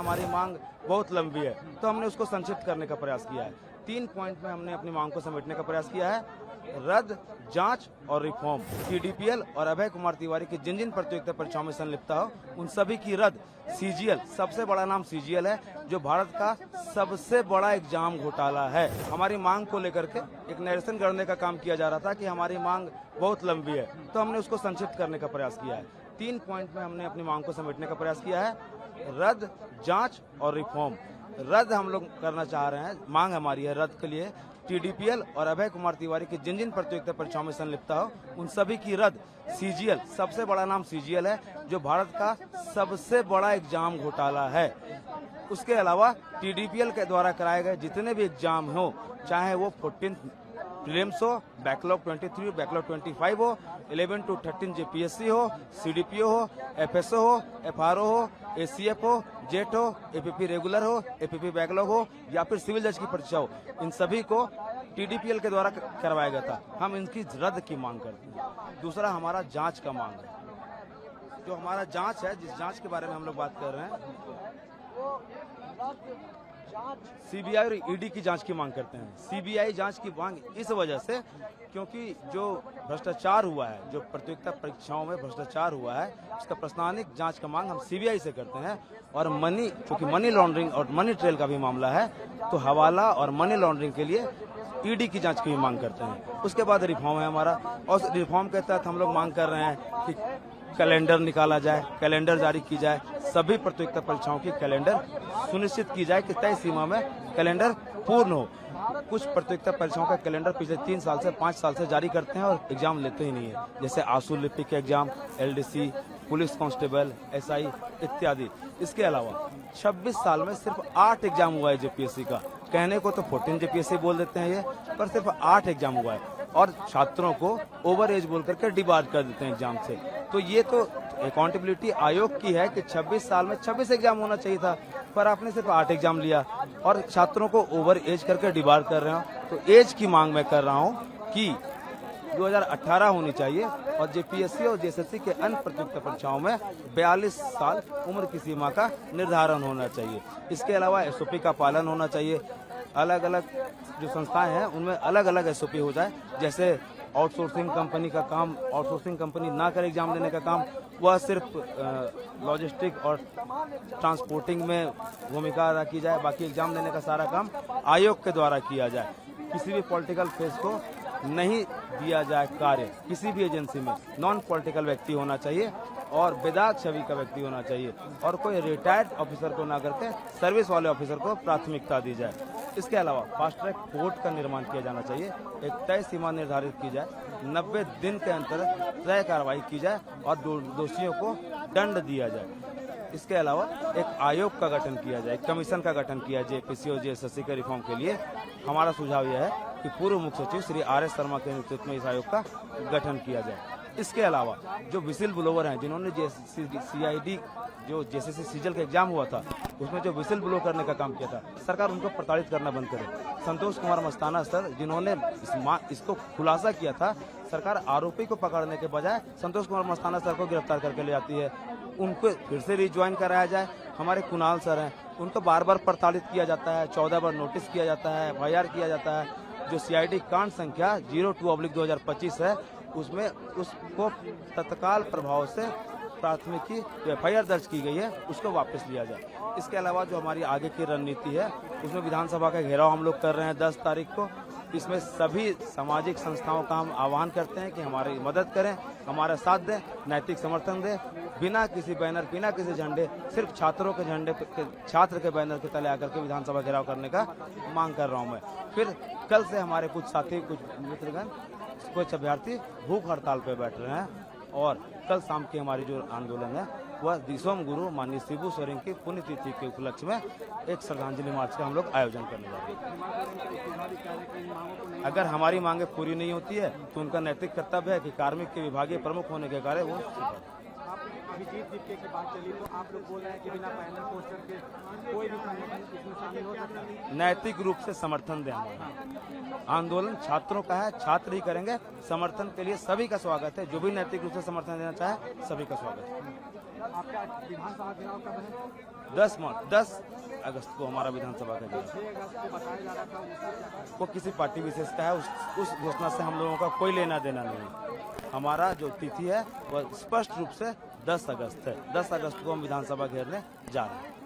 हमारी मांग बहुत लंबी है, तो हमने उसको संक्षिप्त करने का प्रयास किया है। 3 पॉइंट में हमने अपनी मांग को समेटने का प्रयास किया है। रद्द, जांच और रिफॉर्म। टीडीपीएल और अभय कुमार तिवारी की जिन जिन प्रतियोगिता परीक्षाओं में संलिप्तता हो उन सभी की रद्द। सीजीएल, सबसे बड़ा नाम सीजीएल है, जो भारत का सबसे बड़ा एग्जाम घोटाला है। हमारी मांग को लेकर के एक नरेशन गढ़ने का काम किया जा रहा था कि हमारी मांग बहुत लंबी है, तो हमने उसको संक्षिप्त करने का प्रयास किया है। 3 पॉइंट में हमने अपनी मांग को समेटने का प्रयास किया है। रद्द, जांच और रिफॉर्म। रद्द हम लोग करना चाह रहे हैं, मांग हमारी है रद्द के लिए। टीडीपीएल और अभय कुमार तिवारी की जिन जिन प्रतियोगिता परीक्षाओं में संलिप्तता हो उन सभी की रद्द। सीजीएल, सबसे बड़ा नाम सीजीएल है, जो भारत का सबसे बड़ा एग्जाम घोटाला है। उसके अलावा टीडीपीएल के द्वारा कराए गए जितने भी एग्जाम हो, चाहे वो 14 प्रीलिम्स हो, बैकलॉग 23, बैकलॉग 25 हो, 11 to 13 जेपीएससी हो, सीडीपीओ हो, एफएसओ हो, एफआरओ हो, एसीएफ हो, जेट हो, एपीपी रेगुलर हो, एपीपी बैकलॉग हो या फिर सिविल जज की परीक्षा हो, इन सभी को टीडीपीएल के द्वारा करवाया गया था। हम इनकी रद्द की मांग करते हैं। दूसरा हमारा जांच का मांग है। जो हमारा जांच है, जिस जांच के बारे में हम लोग बात कर रहे हैं, सीबीआई और ईडी की जांच की मांग करते हैं। सीबीआई जांच की मांग इस वजह से क्योंकि जो भ्रष्टाचार हुआ है, जो प्रतियोगिता परीक्षाओं में भ्रष्टाचार हुआ है, उसका प्रशासनिक जांच का मांग हम सीबीआई से करते हैं। और क्योंकि मनी लॉन्ड्रिंग और मनी ट्रेल का भी मामला है, तो हवाला और मनी लॉन्ड्रिंग के लिए ईडी की जांच की भी मांग करते हैं। उसके बाद रिफॉर्म है हमारा, और रिफॉर्म के तहत हम लोग मांग कर रहे हैं कि कैलेंडर निकाला जाए, कैलेंडर जारी की जाए, सभी प्रतियोगिता परीक्षाओं की कैलेंडर सुनिश्चित की जाए कि तय सीमा में कैलेंडर पूर्ण हो। कुछ प्रतियोगिता परीक्षाओं का कैलेंडर पिछले 3 साल से 5 साल से जारी करते हैं और एग्जाम लेते ही नहीं है, जैसे आंसू लिपिक के exam, LDC, police constable, SI इत्यादि। इसके अलावा 26 साल में सिर्फ 8 एग्जाम हुआ है जेपीएससी का। कहने को तो 14 जेपीएससी बोल देते हैं ये, पर सिर्फ 8 एग्जाम हुआ है और छात्रों को ओवर एज बोल करके डिबार कर देते हैं एग्जाम से। तो ये तो अकाउंटेबिलिटी आयोग की है कि 26 साल में 26 एग्जाम होना चाहिए था, पर आपने सिर्फ 8 एग्जाम लिया और छात्रों को ओवर एज करके डिबार कर रहे हो। तो एज की मांग मैं कर रहा हूँ कि 2018 होनी चाहिए और जेपीएससी और जेएसएससी के अन्य प्रतियोगिता परीक्षाओं में 42 साल उम्र की सीमा का निर्धारण होना चाहिए। इसके अलावा एसओपी का पालन होना चाहिए। अलग अलग जो संस्थाएं हैं उनमें अलग अलग एसओपी हो जाए, जैसे आउटसोर्सिंग कंपनी का काम आउटसोर्सिंग कंपनी ना करे एग्जाम लेने का काम, वह सिर्फ लॉजिस्टिक और ट्रांसपोर्टिंग में भूमिका अदा की जाए, बाकी एग्जाम लेने का सारा काम आयोग के द्वारा किया जाए। किसी भी पॉलिटिकल फेस को नहीं दिया जाए कार्य, किसी भी एजेंसी में नॉन पॉलिटिकल व्यक्ति होना चाहिए और बेदाग छवि का व्यक्ति होना चाहिए और कोई रिटायर्ड ऑफिसर को ना करके सर्विस वाले ऑफिसर को प्राथमिकता दी जाए। इसके अलावा फास्ट ट्रैक कोर्ट का निर्माण किया जाना चाहिए। एक तय सीमा निर्धारित की जाए, 90 दिन के अंतर तय कार्रवाई की जाए और दोषियों को दंड दिया जाए। इसके अलावा एक आयोग का गठन किया जाए, एक कमीशन का गठन किया जाए जेपीएससी और जेएसएससी के रिफॉर्म के लिए। हमारा सुझाव यह है कि पूर्व मुख्य सचिव श्री आर.एस. शर्मा के नेतृत्व में इस आयोग का गठन किया जाए। इसके अलावा जो विसिल ब्लोवर हैं, जिन्होंने सीआईडी जो जेएसएससी सीजीएल का एग्जाम हुआ था उसमें जो विसिल ब्लो करने का काम किया था, सरकार उनको प्रताड़ित करना बंद करे। संतोष कुमार मस्ताना सर, जिन्होंने इसको खुलासा किया था, सरकार आरोपी को पकड़ने के बजाय संतोष कुमार मस्ताना सर को गिरफ्तार करके ले आती है। उनको फिर से रिज्वाइन कराया जाए। हमारे कुणाल सर हैं, उनको बार बार प्रताड़ित किया जाता है, 14 बार नोटिस किया जाता है, एफआईआर किया जाता है। जो सीआईडी कांड संख्या 02/2025 है, उसमें उसको तत्काल प्रभाव से प्राथमिकी एफआईआर दर्ज की गई है, उसको वापस लिया जाए। इसके अलावा जो हमारी आगे की रणनीति है, उसमें विधानसभा का घेराव हम लोग कर रहे हैं 10 तारीख को। इसमें सभी सामाजिक संस्थाओं का हम आह्वान करते हैं कि हमारी मदद करें, हमारा साथ दें, नैतिक समर्थन दें। बिना किसी बैनर, बिना किसी झंडे, सिर्फ छात्रों के झंडे, छात्र के बैनर के तले आकर के विधानसभा घेराव करने का मांग कर रहा हूं मैं। फिर कल से हमारे कुछ साथी, कुछ मित्रगण, कुछ अभ्यर्थी भूख हड़ताल पे बैठ रहे हैं और कल शाम की हमारी जो आंदोलन है वह दिसोम गुरु माननीय शिबू सोरेन की पुण्यतिथि के उपलक्ष्य में एक श्रद्धांजलि मार्च का हम लोग आयोजन करने जा रहे हैं। अगर हमारी मांगे पूरी नहीं होती है तो उनका नैतिक कर्तव्य है कि कार्मिक के विभागीय प्रमुख होने के कार्य वो अभिजीत दीपके की बात चली तो आप लोग बोल रहे हैं कि बिना पैनल पोस्टर के कोई भी संगठन इसमें शामिल हो सकता है। नैतिक रूप से समर्थन दें। हमारा आंदोलन छात्रों का है, छात्र ही करेंगे। समर्थन के लिए सभी का स्वागत है। जो भी नैतिक रूप से समर्थन देना चाहे सभी का स्वागत है। आपका विधानसभा घेराव कब है? 10 अगस्त को हमारा विधानसभा का घेराव। 6 अगस्त को बताया जा रहा था, उसमें क्या वो किसी पार्टी विशेष का है, उस घोषणा से हम लोगों का कोई लेना देना नहीं। हमारा जो तिथि है वह स्पष्ट रूप से 10 अगस्त है। 10 अगस्त को हम विधानसभा घेरने जा रहे हैं।